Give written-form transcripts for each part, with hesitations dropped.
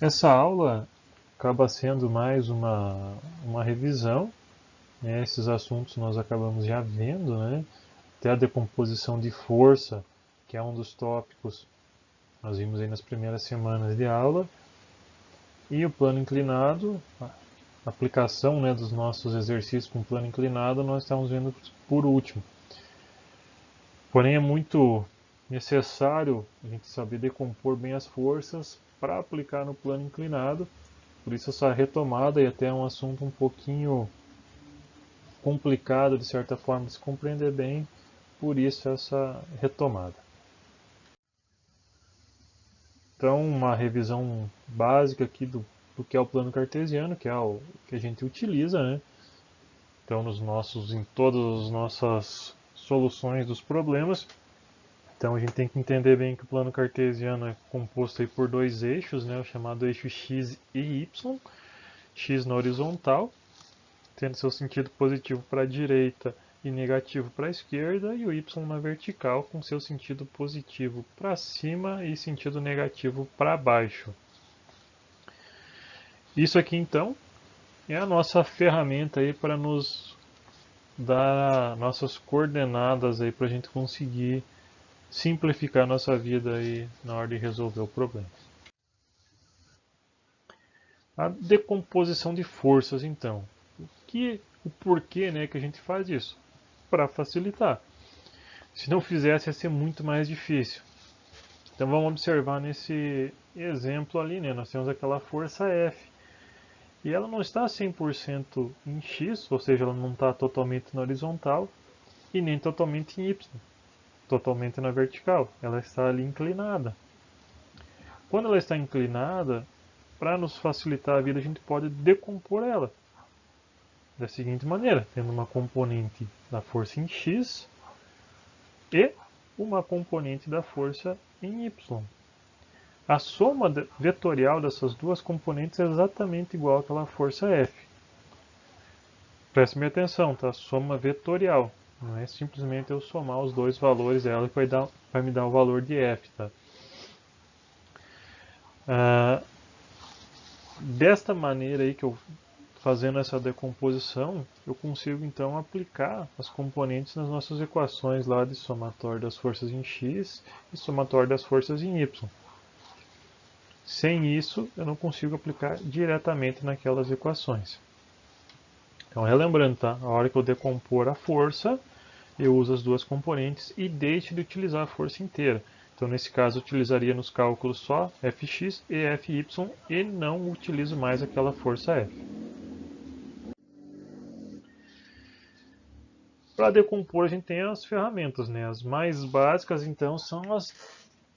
Essa aula acaba sendo mais uma revisão, né? Esses assuntos nós acabamos já vendo, né? Até a decomposição de força, que é um dos tópicos que nós vimos aí nas primeiras semanas de aula, e o plano inclinado, a aplicação, né, dos nossos exercícios com plano inclinado, nós estamos vendo por último. Porém, é muito necessário a gente saber decompor bem as forças para aplicar no plano inclinado. Por isso essa retomada e até um assunto um pouquinho complicado de certa forma de se compreender bem, por isso essa retomada. Então, uma revisão básica aqui do que é o plano cartesiano, que é o que a gente utiliza, né? Então, em todas as nossas soluções dos problemas. Então, a gente tem que entender bem que o plano cartesiano é composto aí por dois eixos, né? O chamado eixo x e y, x na horizontal, tendo seu sentido positivo para a direita e negativo para a esquerda, e o y na vertical com seu sentido positivo para cima e sentido negativo para baixo. Isso aqui então é a nossa ferramenta aí para nos dar nossas coordenadas aí para a gente conseguir simplificar nossa vida aí na hora de resolver o problema. A decomposição de forças então. O porquê, né, que a gente faz isso? Para facilitar. Se não fizesse, ia ser muito mais difícil. Então vamos observar nesse exemplo ali, né? Nós temos aquela força F. E ela não está 100% em X, ou seja, ela não está totalmente na horizontal e nem totalmente em Y, totalmente na vertical. Ela está ali inclinada. Quando ela está inclinada, para nos facilitar a vida, a gente pode decompor ela da seguinte maneira, tendo uma componente da força em X e uma componente da força em Y. A soma vetorial dessas duas componentes é exatamente igual àquela força F. Preste atenção, tá? Soma vetorial. Não é simplesmente eu somar os dois valores dela que vai me dar o valor de F, tá? Ah, desta maneira aí que eu fazendo essa decomposição, eu consigo então aplicar as componentes nas nossas equações lá de somatório das forças em x e somatório das forças em y. Sem isso, eu não consigo aplicar diretamente naquelas equações. Então, relembrando, tá? A hora que eu decompor a força, eu uso as duas componentes e deixo de utilizar a força inteira. Então, nesse caso, eu utilizaria nos cálculos só Fx e Fy e não utilizo mais aquela força F. Para decompor, a gente tem as ferramentas, né? As mais básicas, então, são as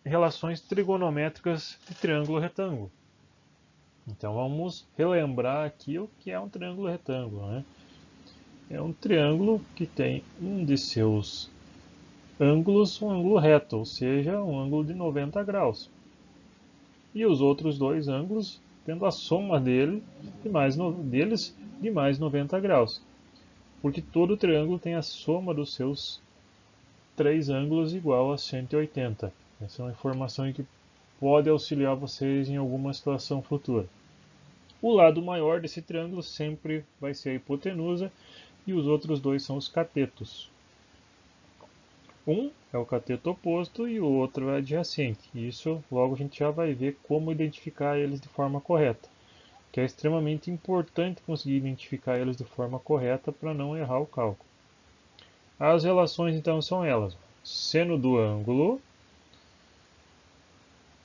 relações trigonométricas de triângulo retângulo. Então, vamos relembrar aqui o que é um triângulo retângulo, né? É um triângulo que tem um de seus ângulos um ângulo reto, ou seja, um ângulo de 90 graus. E os outros dois ângulos tendo a soma deles de mais 90 graus. Porque todo triângulo tem a soma dos seus três ângulos igual a 180. Essa é uma informação que pode auxiliar vocês em alguma situação futura. O lado maior desse triângulo sempre vai ser a hipotenusa e os outros dois são os catetos. Um é o cateto oposto e o outro é adjacente. Isso logo a gente já vai ver como identificar eles de forma correta, que é extremamente importante conseguir identificar eles de forma correta para não errar o cálculo. As relações então são elas: seno do ângulo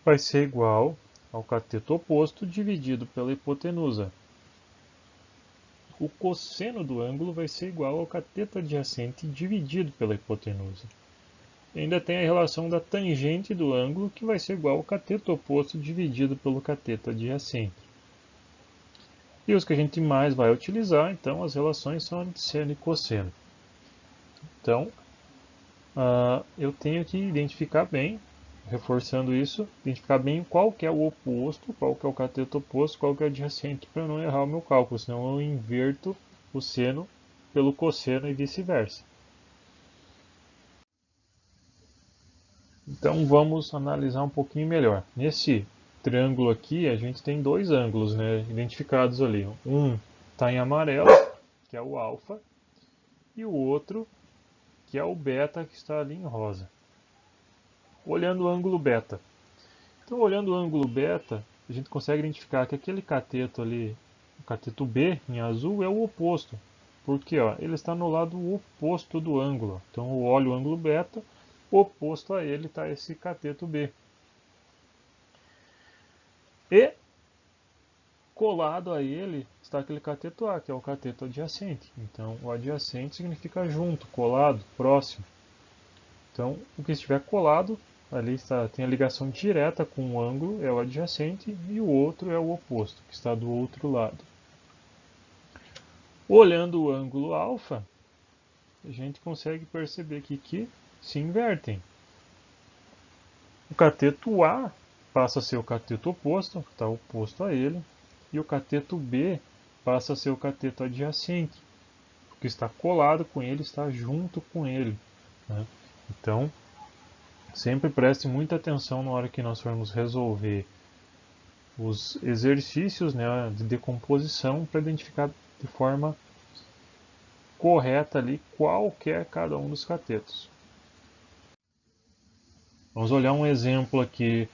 vai ser igual ao cateto oposto dividido pela hipotenusa. O cosseno do ângulo vai ser igual ao cateto adjacente dividido pela hipotenusa. E ainda tem a relação da tangente do ângulo, que vai ser igual ao cateto oposto dividido pelo cateto adjacente. E os que a gente mais vai utilizar, então, as relações são de seno e cosseno. Então, eu tenho que identificar bem, reforçando isso, identificar bem qual que é o oposto, qual que é o cateto oposto, qual que é o adjacente, para não errar o meu cálculo, senão eu inverto o seno pelo cosseno e vice-versa. Então vamos analisar um pouquinho melhor. Nesse triângulo aqui, a gente tem dois ângulos, né, identificados ali. Um está em amarelo, que é o alfa, e o outro, que é o beta, que está ali em rosa. Olhando o ângulo beta. Então, olhando o ângulo beta, a gente consegue identificar que aquele cateto ali, o cateto B, em azul, é o oposto. Porque ó, ele está no lado oposto do ângulo. Então, eu olho o ângulo beta, oposto a ele está esse cateto B. E colado a ele está aquele cateto A, que é o cateto adjacente. Então, o adjacente significa junto, colado, próximo. Então, o que estiver colado, ali tem a ligação direta com o ângulo, é o adjacente, e o outro é o oposto, que está do outro lado. Olhando o ângulo alfa, a gente consegue perceber aqui que se invertem. O cateto A passa a ser o cateto oposto, que está oposto a ele, e o cateto B passa a ser o cateto adjacente, que está colado com ele, está junto com ele, né? Então, sempre preste muita atenção na hora que nós formos resolver os exercícios, né, de decomposição para identificar de forma correta ali qual que é cada um dos catetos. Vamos olhar um exemplo aqui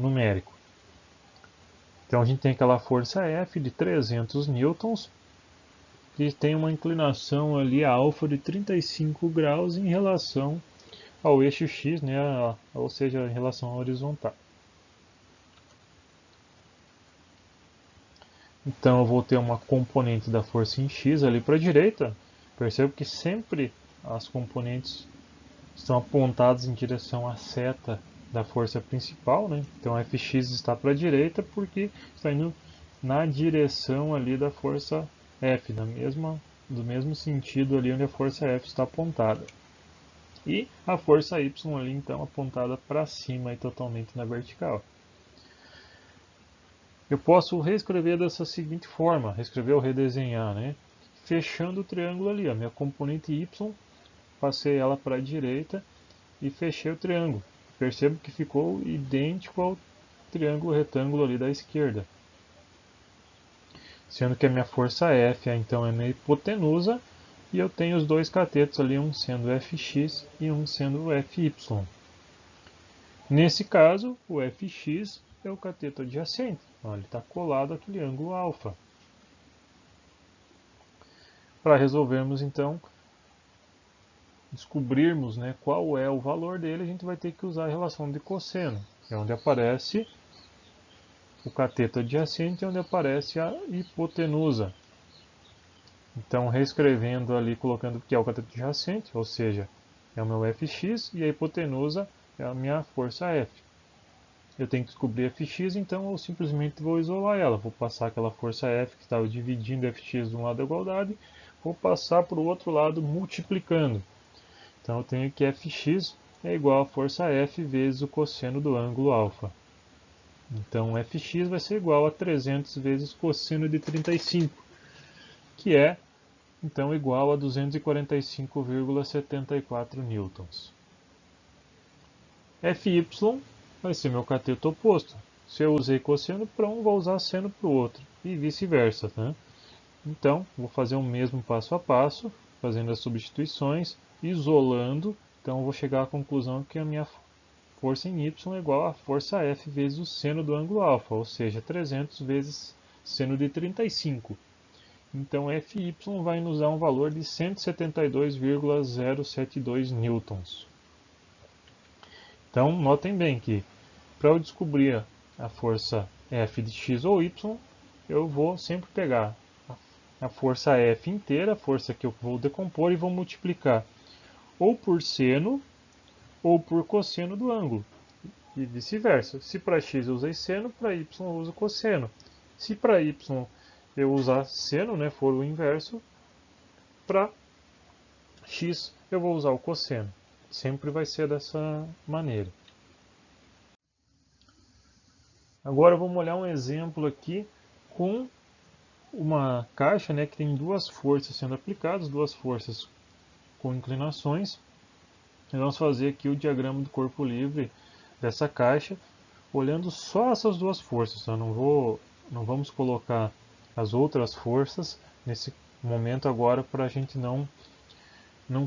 numérico. Então a gente tem aquela força F de 300 newtons que tem uma inclinação ali alfa de 35 graus em relação ao eixo X, né, ou seja, em relação à horizontal. Então eu vou ter uma componente da força em X ali para a direita. Percebo que sempre as componentes estão apontadas em direção à seta da força principal, né? Então Fx está para a direita porque está indo na direção ali da força F, do mesmo sentido ali onde a força F está apontada. E a força Y ali então apontada para cima e totalmente na vertical. Eu posso reescrever dessa seguinte forma, reescrever ou redesenhar, né? Fechando o triângulo ali, a minha componente Y, passei ela para a direita e fechei o triângulo. Percebo que ficou idêntico ao triângulo retângulo ali da esquerda. Sendo que a minha força F então é na hipotenusa e eu tenho os dois catetos ali, um sendo Fx e um sendo Fy. Nesse caso, o Fx é o cateto adjacente, ele está colado àquele ângulo alfa. Para resolvermos então, descobrirmos, né, qual é o valor dele, a gente vai ter que usar a relação de cosseno, que é onde aparece o cateto adjacente e onde aparece a hipotenusa. Então, reescrevendo ali, colocando que é o cateto adjacente, ou seja, é o meu Fx, e a hipotenusa é a minha força F. Eu tenho que descobrir Fx, então eu simplesmente vou isolar ela. Vou passar aquela força F que estava dividindo Fx de um lado da igualdade, vou passar para o outro lado multiplicando. Então eu tenho que Fx é igual a força F vezes o cosseno do ângulo alfa. Então Fx vai ser igual a 300 vezes cosseno de 35, que é então igual a 245,74 newtons. Fy vai ser meu cateto oposto. Se eu usei cosseno para um, vou usar seno para o outro, e vice-versa, tá? Então, vou fazer o mesmo passo a passo, fazendo as substituições, isolando. Então, eu vou chegar à conclusão que a minha força em y é igual a força F vezes o seno do ângulo alfa, ou seja, 300 vezes seno de 35. Então, Fy vai nos dar um valor de 172,072 newtons. Então, notem bem que para eu descobrir a força F de x ou y, eu vou sempre pegar a força F inteira, a força que eu vou decompor, e vou multiplicar ou por seno ou por cosseno do ângulo. E vice-versa. Se para x eu usei seno, para y eu uso cosseno. Se para y eu usar seno, né, for o inverso, para x eu vou usar o cosseno. Sempre vai ser dessa maneira. Agora vamos olhar um exemplo aqui com uma caixa, né, que tem duas forças sendo aplicadas, duas forças com inclinações. E vamos fazer aqui o diagrama do corpo livre dessa caixa, olhando só essas duas forças, tá? Não vamos colocar as outras forças nesse momento agora para a gente não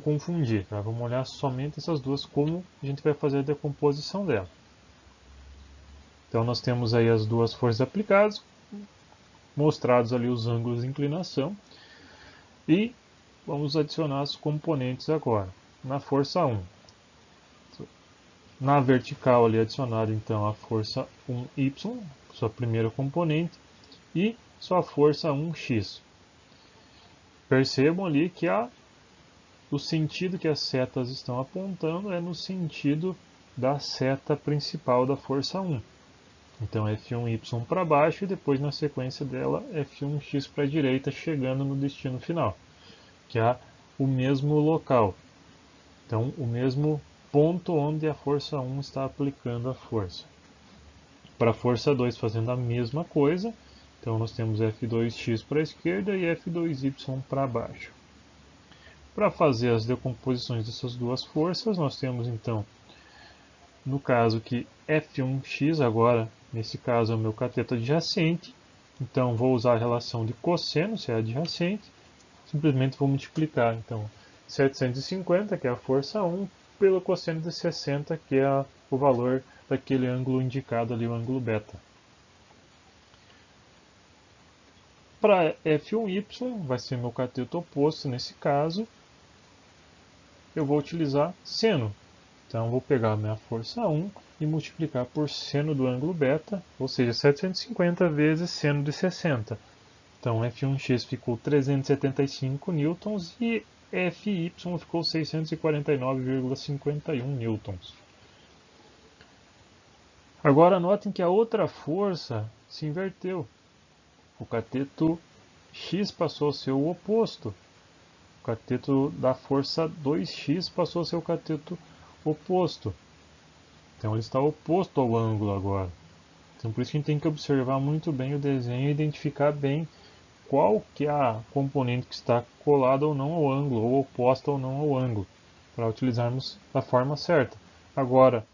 confundir, tá? Vamos olhar somente essas duas, como a gente vai fazer a decomposição dela. Então nós temos aí as duas forças aplicadas, mostrados ali os ângulos de inclinação, e vamos adicionar os componentes agora. Na força 1, na vertical ali adicionado então a força 1y, sua primeira componente, e sua força 1x. Percebam ali que o sentido que as setas estão apontando é no sentido da seta principal da força 1. Então F1y para baixo e depois na sequência dela F1x para a direita, chegando no destino final, que é o mesmo local. Então o mesmo ponto onde a força 1 está aplicando a força. Para a força 2 fazendo a mesma coisa, então nós temos F2x para a esquerda e F2y para baixo. Para fazer as decomposições dessas duas forças, nós temos então, no caso que F1x agora, nesse caso é o meu cateto adjacente, então vou usar a relação de cosseno, se é adjacente, simplesmente vou multiplicar então 750, que é a força 1, pelo cosseno de 60, que é o valor daquele ângulo indicado ali, o ângulo beta. Para F1y, vai ser meu cateto oposto nesse caso, eu vou utilizar seno. Então vou pegar a minha força 1 e multiplicar por seno do ângulo beta, ou seja, 750 vezes seno de 60. Então F1x ficou 375 newtons e Fy ficou 649,51 newtons. Agora notem que a outra força se inverteu. O cateto x passou a ser o oposto. O cateto da força 2x passou a ser o cateto oposto. Então ele está oposto ao ângulo agora. Então por isso que a gente tem que observar muito bem o desenho e identificar bem qual que é a componente que está colada ou não ao ângulo, ou oposta ou não ao ângulo, para utilizarmos da forma certa. Agora,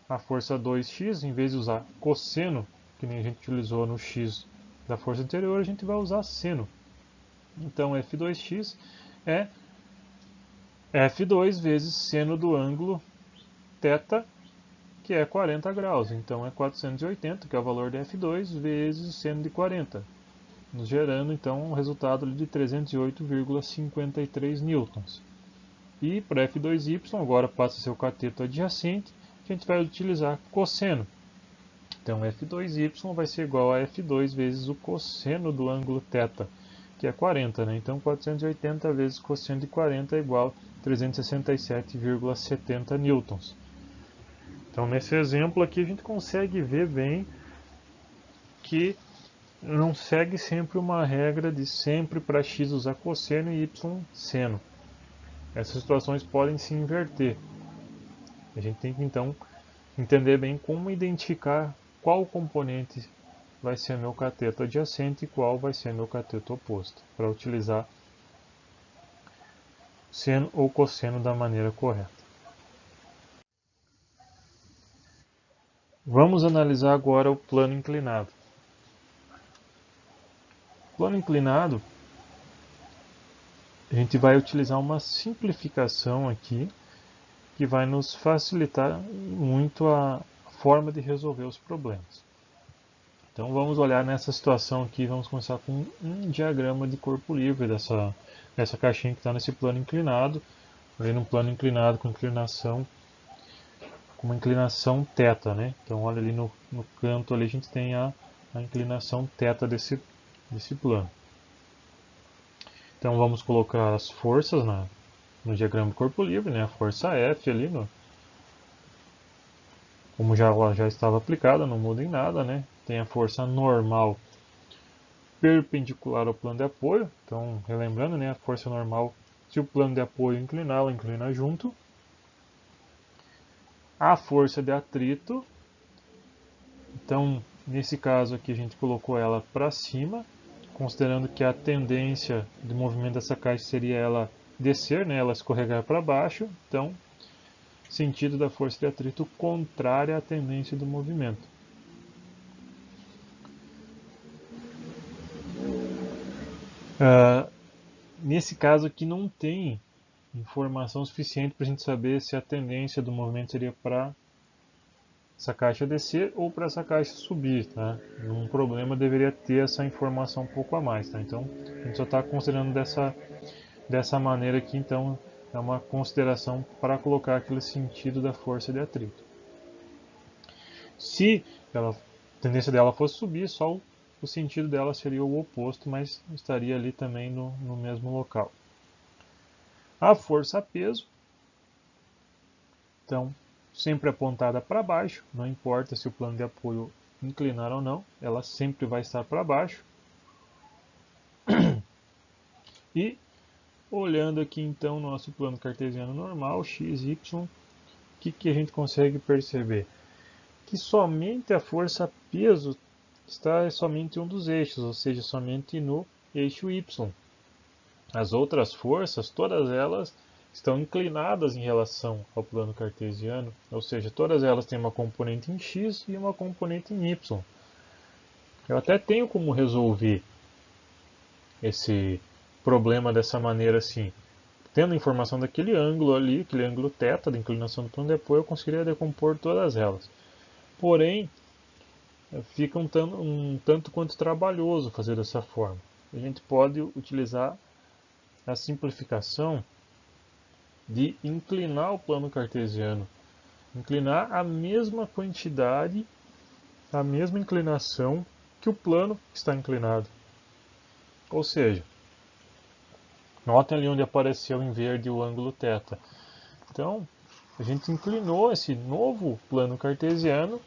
a força 2x, em vez de usar cosseno, que nem a gente utilizou no x da força anterior, a gente vai usar seno. Então F2x é F2 vezes seno do ângulo θ, que é 40 graus. Então é 480, que é o valor de F2, vezes seno de 40. Nos gerando então um resultado de 308,53 newtons. E para F2y, agora passa a ser o cateto adjacente, que a gente vai utilizar cosseno. Então F2y vai ser igual a F2 vezes o cosseno do ângulo θ, que é 40, né? Então 480 vezes cosseno de 40 é igual a 367,70 newtons. Então nesse exemplo aqui a gente consegue ver bem que não segue sempre uma regra de sempre para x usar cosseno e y seno. Essas situações podem se inverter. A gente tem que então entender bem como identificar qual componente vai ser meu cateto adjacente e qual vai ser meu cateto oposto, para utilizar seno ou cosseno da maneira correta. Vamos analisar agora o plano inclinado. O plano inclinado, a gente vai utilizar uma simplificação aqui que vai nos facilitar muito a forma de resolver os problemas. Então vamos olhar nessa situação aqui, vamos começar com um diagrama de corpo livre dessa caixinha que está nesse plano inclinado. Ali no plano inclinado com uma inclinação θ, né? Então olha ali no canto ali a gente tem a inclinação θ desse plano. Então vamos colocar as forças no diagrama de corpo livre, né? A força F ali, como já estava aplicada, não muda em nada, né? Tem a força normal perpendicular ao plano de apoio. Então, relembrando, né? A força normal, se o plano de apoio inclinar, ela inclina junto. A força de atrito, então, nesse caso aqui a gente colocou ela para cima, considerando que a tendência de movimento dessa caixa seria ela descer, né? Ela escorregar para baixo. Então, sentido da força de atrito contrária à tendência do movimento. Nesse caso aqui não tem informação suficiente para a gente saber se a tendência do movimento seria para essa caixa descer ou para essa caixa subir, tá? Um problema deveria ter essa informação um pouco a mais, tá? Então a gente só está considerando dessa maneira aqui, então é uma consideração para colocar aquele sentido da força de atrito. Se a tendência dela fosse subir, só o sentido dela seria o oposto, mas estaria ali também no mesmo local. A força a peso, então, sempre apontada para baixo, não importa se o plano de apoio inclinar ou não, ela sempre vai estar para baixo. E olhando aqui então nosso plano cartesiano normal, x, y, o que a gente consegue perceber? Que somente a força peso está somente em um dos eixos, ou seja, somente no eixo y. As outras forças, todas elas estão inclinadas em relação ao plano cartesiano, ou seja, todas elas têm uma componente em x e uma componente em y. Eu até tenho como resolver esse problema dessa maneira assim. Tendo a informação daquele ângulo ali, aquele ângulo θ da inclinação do plano de apoio, eu conseguiria decompor todas elas. Porém, fica um tanto quanto trabalhoso fazer dessa forma. A gente pode utilizar a simplificação de inclinar o plano cartesiano. Inclinar a mesma quantidade, a mesma inclinação que o plano está inclinado. Ou seja, notem ali onde apareceu em verde o ângulo θ. Então, a gente inclinou esse novo plano cartesiano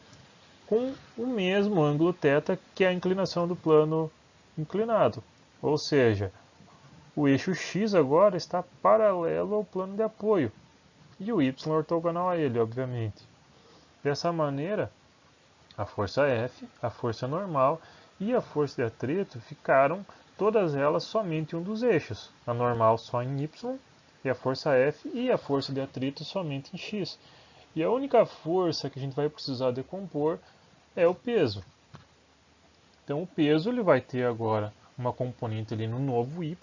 com o mesmo ângulo θ que a inclinação do plano inclinado. Ou seja, o eixo x agora está paralelo ao plano de apoio e o y ortogonal a ele, obviamente. Dessa maneira, a força F, a força normal e a força de atrito ficaram todas elas somente em um dos eixos. A normal só em y e a força F e a força de atrito somente em x. E a única força que a gente vai precisar decompor é o peso. Então o peso ele vai ter agora uma componente ali no novo y,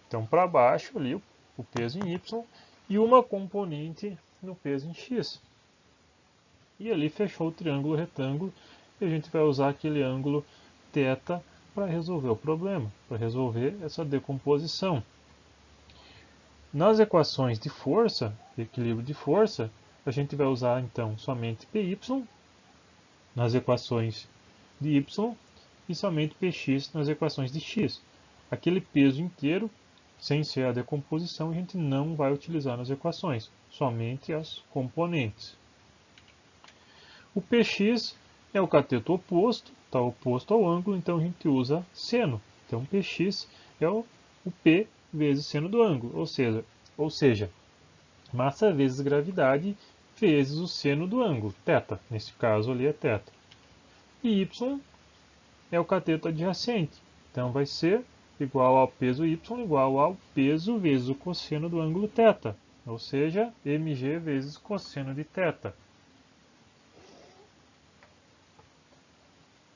então para baixo ali o peso em y e uma componente no peso em x. E ali fechou o triângulo retângulo e a gente vai usar aquele ângulo θ para resolver o problema, para resolver essa decomposição. Nas equações de força, de equilíbrio de força, a gente vai usar então somente Py nas equações de y e somente Px nas equações de x. Aquele peso inteiro, sem ser a decomposição, a gente não vai utilizar nas equações, somente as componentes. O Px é o cateto oposto, está oposto ao ângulo, então a gente usa seno. Então Px é o P vezes seno do ângulo, ou seja, massa vezes gravidade vezes o seno do ângulo, θ. Nesse caso ali é θ. E y é o cateto adjacente, então vai ser igual ao peso y igual ao peso vezes o cosseno do ângulo θ, ou seja, mg vezes cosseno de θ.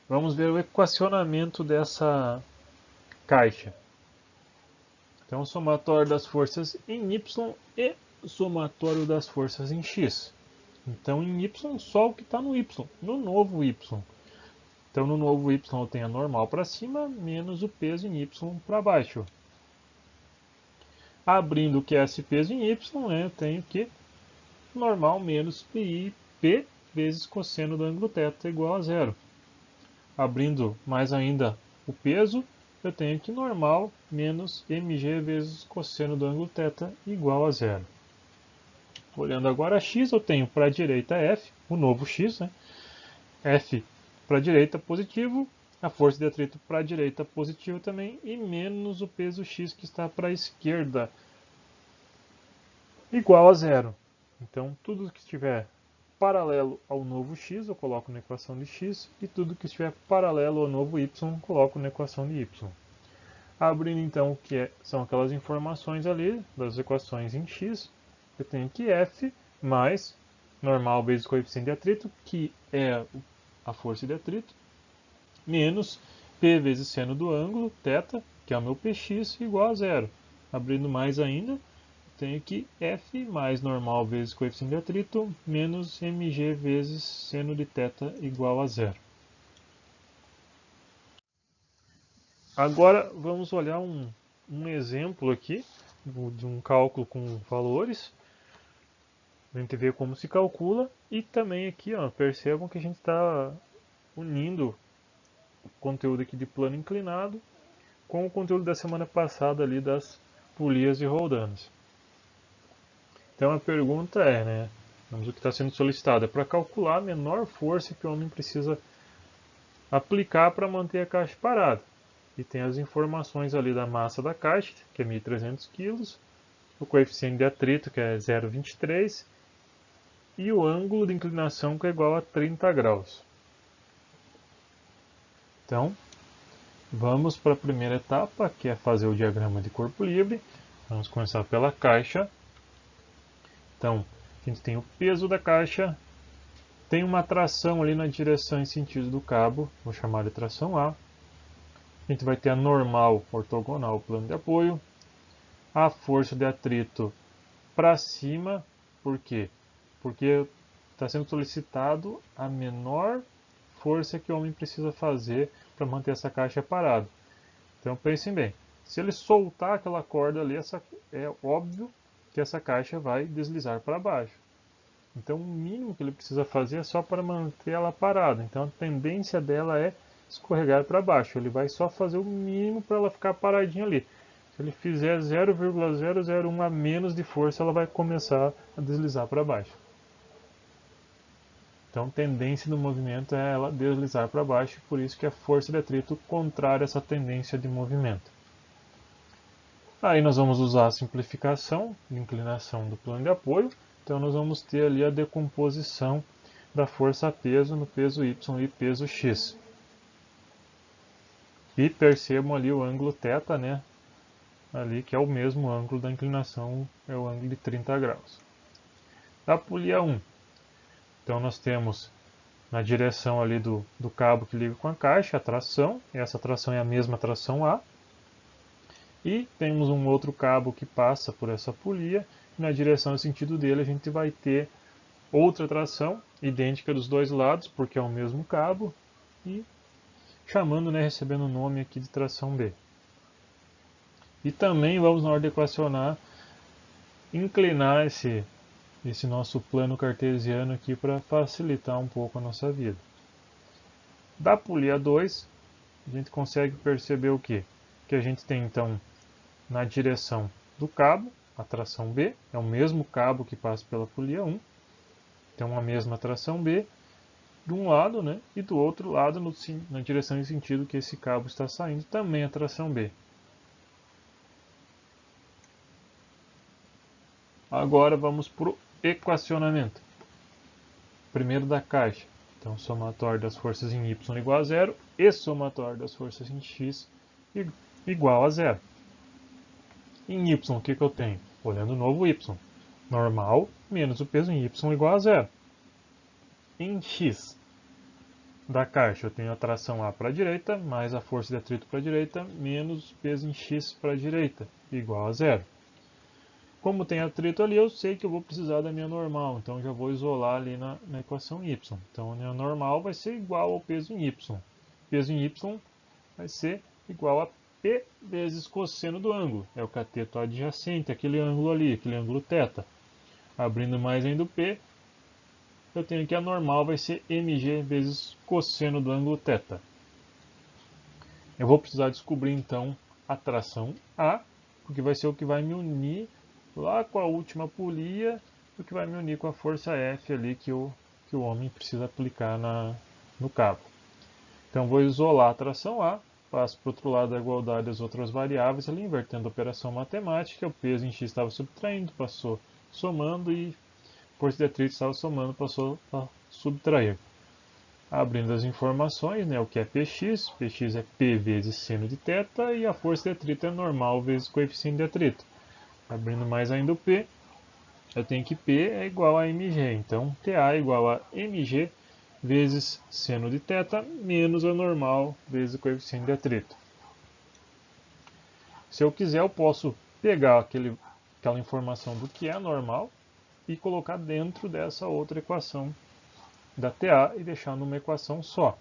Vamos ver o equacionamento dessa caixa. Então, o somatório das forças em y e o somatório das forças em x. Então, em y, só o que está no y, no novo y. Então, no novo y eu tenho a normal para cima, menos o peso em y para baixo. Abrindo o que é esse peso em y, eu tenho que normal menos pi p vezes cosseno do ângulo θ igual a zero. Abrindo mais ainda o peso, eu tenho que normal menos mg vezes cosseno do ângulo θ igual a zero. Olhando agora x, eu tenho para a direita f, o novo x, né? F para a direita positivo, a força de atrito para a direita positivo também, e menos o peso x que está para a esquerda, igual a zero. Então, tudo que estiver paralelo ao novo x, eu coloco na equação de x, e tudo que estiver paralelo ao novo y, coloco na equação de y. Abrindo então o que são aquelas informações ali das equações em x, eu tenho que f mais normal vezes coeficiente de atrito, que é a força de atrito, menos P vezes seno do ângulo, θ, que é o meu Px, igual a zero. Abrindo mais ainda, tenho que F mais normal vezes coeficiente de atrito, menos mg vezes seno de θ igual a zero. Agora vamos olhar um exemplo aqui de um cálculo com valores. A gente vê como se calcula e também aqui, ó, percebam que a gente está unindo o conteúdo aqui de plano inclinado com o conteúdo da semana passada ali das polias e roldanas. Então a pergunta é, né, vamos o que está sendo solicitado, é para calcular a menor força que o homem precisa aplicar para manter a caixa parada. E tem as informações ali da massa da caixa, que é 1.300 kg, o coeficiente de atrito, que é 0,23, e o ângulo de inclinação, que é igual a 30 graus. Então, vamos para a primeira etapa, que é fazer o diagrama de corpo livre. Vamos começar pela caixa. Então, a gente tem o peso da caixa, tem uma tração ali na direção e sentido do cabo, vou chamar de tração A. A gente vai ter a normal ortogonal plano de apoio, a força de atrito para cima, por quê? Porque está sendo solicitado a menor força que o homem precisa fazer para manter essa caixa parada. Então pensem bem, se ele soltar aquela corda ali, é óbvio que essa caixa vai deslizar para baixo. Então o mínimo que ele precisa fazer é só para manter ela parada. Então a tendência dela é escorregar para baixo. Ele vai só fazer o mínimo para ela ficar paradinha ali. Se ele fizer 0,001 a menos de força, ela vai começar a deslizar para baixo. Então a tendência do movimento é ela deslizar para baixo, por isso que a força de atrito contrária a essa tendência de movimento. Aí nós vamos usar a simplificação de inclinação do plano de apoio. Então nós vamos ter ali a decomposição da força-peso no peso Y e peso X. E percebam ali o ângulo θ, né? Ali que é o mesmo ângulo da inclinação, é o ângulo de 30 graus. Da polia 1. Então nós temos na direção ali do cabo que liga com a caixa, a tração. Essa tração é a mesma tração A. E temos um outro cabo que passa por essa polia. E na direção e sentido dele a gente vai ter outra tração, idêntica dos dois lados, porque é o mesmo cabo. E chamando, né, recebendo o nome aqui de tração B. E também vamos, na hora de equacionar, inclinar esse nosso plano cartesiano aqui para facilitar um pouco a nossa vida. Da polia 2, a gente consegue perceber o quê? Que a gente tem então na direção do cabo, a tração B, é o mesmo cabo que passa pela polia 1, então a mesma tração B, de um lado, né, e do outro lado, na direção e sentido que esse cabo está saindo, também a tração B. Agora vamos para o equacionamento. Primeiro da caixa. Então, somatório das forças em Y igual a zero e somatório das forças em X igual a zero. Em Y, o que eu tenho? Olhando o novo Y. Normal menos o peso em Y igual a zero. Em X da caixa, eu tenho a tração A para a direita, mais a força de atrito para a direita, menos o peso em X para a direita, igual a zero. Como tem atrito ali, eu sei que eu vou precisar da minha normal, então já vou isolar ali na equação y. Então a minha normal vai ser igual ao peso em y. Peso em y vai ser igual a P vezes cosseno do ângulo. É o cateto adjacente, aquele ângulo ali, aquele ângulo θ. Abrindo mais ainda o P, eu tenho que a normal vai ser mg vezes cosseno do ângulo θ. Eu vou precisar descobrir então a tração A, porque vai ser o que vai me unir lá com a última polia, o que vai me unir com a força F ali que o homem precisa aplicar no cabo. Então vou isolar a tração A, passo para o outro lado da igualdade as outras variáveis ali, invertendo a operação matemática, o peso em X estava subtraindo, passou somando e força de atrito estava somando, passou a subtrair. Abrindo as informações, né, o que é Px, Px é P vezes seno de θ e a força de atrito é normal vezes coeficiente de atrito. Abrindo mais ainda o P, eu tenho que P é igual a mg. Então, TA é igual a mg vezes seno de θ menos a normal vezes o coeficiente de atrito. Se eu quiser, eu posso pegar aquela informação do que é normal e colocar dentro dessa outra equação da TA e deixar numa equação só.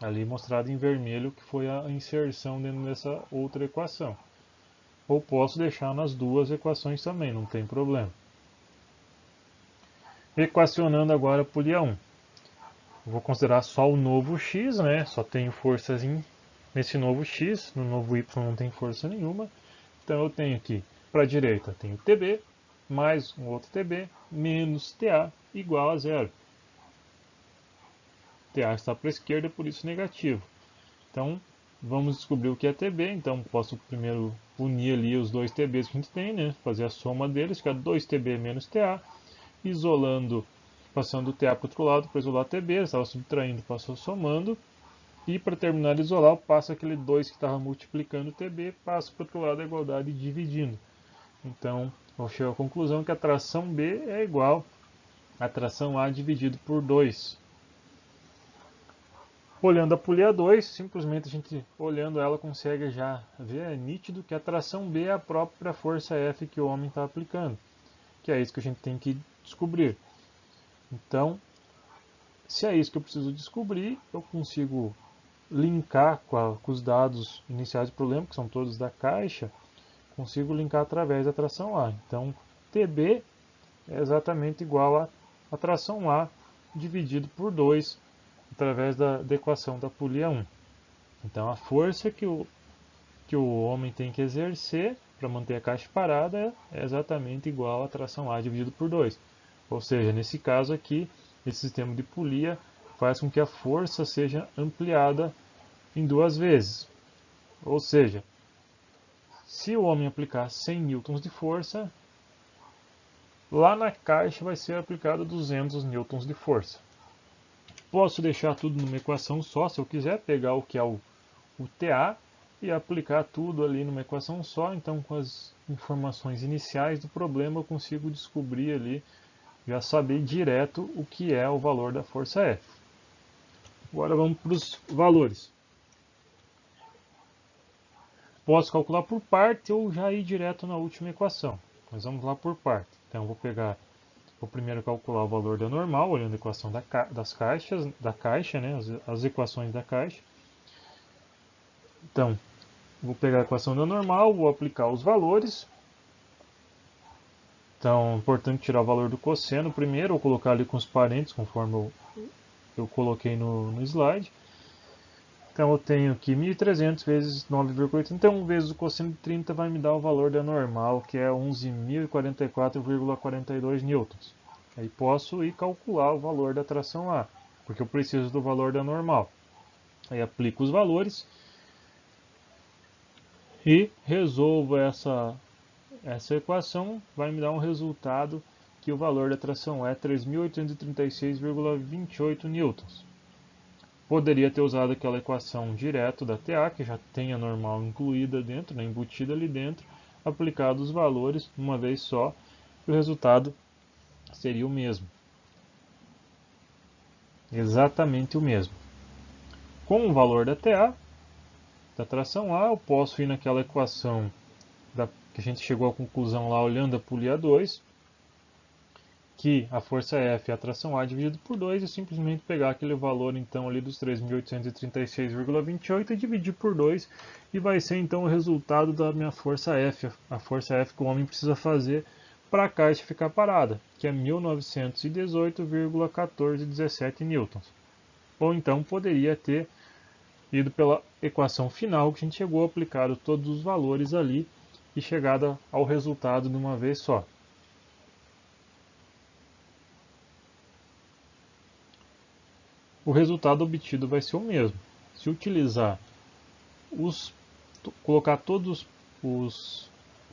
Ali mostrado em vermelho que foi a inserção dentro dessa outra equação. Ou posso deixar nas duas equações também, não tem problema. Equacionando agora a polia 1. Eu vou considerar só o novo x, né? Só tenho forças nesse novo x, no novo y não tem força nenhuma. Então eu tenho aqui, para a direita, tenho TB, mais um outro TB, menos TA, igual a zero. TA está para a esquerda, por isso negativo. Então, vamos descobrir o que é TB. Então, posso primeiro unir ali os dois TBs que a gente tem, né? Fazer a soma deles, fica 2TB menos TA. Isolando, passando o TA para o outro lado para isolar TB, estava subtraindo, passou somando. E para terminar de isolar, eu passo aquele 2 que estava multiplicando o TB, passo para o outro lado da igualdade dividindo. Então, eu chego à conclusão que a tração B é igual a tração A dividido por 2. Olhando a polia 2, simplesmente a gente, olhando ela, consegue já ver, é nítido que a tração B é a própria força F que o homem está aplicando. Que é isso que a gente tem que descobrir. Então, se é isso que eu preciso descobrir, eu consigo linkar com os dados iniciais do problema, que são todos da caixa, consigo linkar através da tração A. Então, TB é exatamente igual a tração A dividido por 2, através da equação da polia 1. Então, a força que o homem tem que exercer para manter a caixa parada é exatamente igual a tração A dividido por 2. Ou seja, nesse caso aqui, esse sistema de polia faz com que a força seja ampliada em 2 vezes. Ou seja, se o homem aplicar 100 newtons de força, lá na caixa vai ser aplicado 200 newtons de força. Posso deixar tudo numa equação só, se eu quiser, pegar o que é o TA e aplicar tudo ali numa equação só. Então, com as informações iniciais do problema, eu consigo descobrir ali, já saber direto o que é o valor da força F. Agora vamos para os valores. Posso calcular por parte ou já ir direto na última equação. Mas vamos lá por parte. Então, vou primeiro calcular o valor da normal, olhando a equação das caixas, da caixa, né, as equações da caixa. Então, vou pegar a equação da normal, vou aplicar os valores. Então, é importante tirar o valor do cosseno primeiro, ou colocar ali com os parênteses, conforme eu coloquei no slide. Então, eu tenho aqui 1.300 vezes 9,81 vezes o cosseno de 30 vai me dar o valor da normal, que é 11.044,42 newtons. Aí posso ir calcular o valor da tração A, porque eu preciso do valor da normal. Aí aplico os valores e resolvo essa equação, vai me dar um resultado que o valor da tração é 3.836,28 newtons. Poderia ter usado aquela equação direto da TA, que já tem a normal incluída dentro, né, embutida ali dentro, aplicado os valores uma vez só, e o resultado seria o mesmo. Exatamente o mesmo. Com o valor da TA, da tração A, eu posso ir naquela equação que a gente chegou à conclusão lá olhando a polia 2, que a força F é a tração A dividido por 2 e simplesmente pegar aquele valor então ali dos 3.836,28 e dividir por 2 e vai ser então o resultado da minha força F, a força F que o homem precisa fazer para a caixa ficar parada, que é 1918,1417 newtons. Ou então poderia ter ido pela equação final que a gente chegou, aplicado todos os valores ali e chegado ao resultado de uma vez só. O resultado obtido vai ser o mesmo. Se utilizar colocar todos os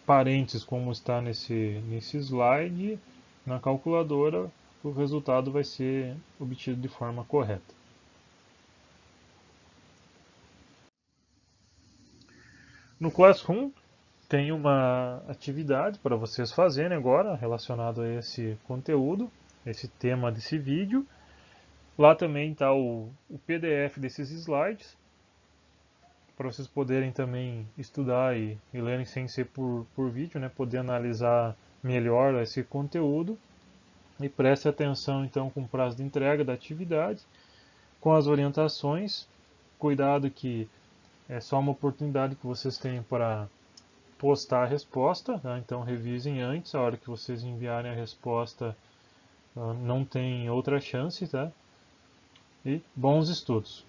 parênteses como está nesse slide na calculadora, o resultado vai ser obtido de forma correta. No Classroom, tem uma atividade para vocês fazerem agora relacionado a esse conteúdo, esse tema desse vídeo. Lá também está o PDF desses slides, para vocês poderem também estudar e lerem sem ser por vídeo, né? Poder analisar melhor esse conteúdo. E preste atenção então com o prazo de entrega da atividade, com as orientações. Cuidado que é só uma oportunidade que vocês têm para postar a resposta, tá? Então revisem antes, a hora que vocês enviarem a resposta não tem outra chance, tá? E bons estudos!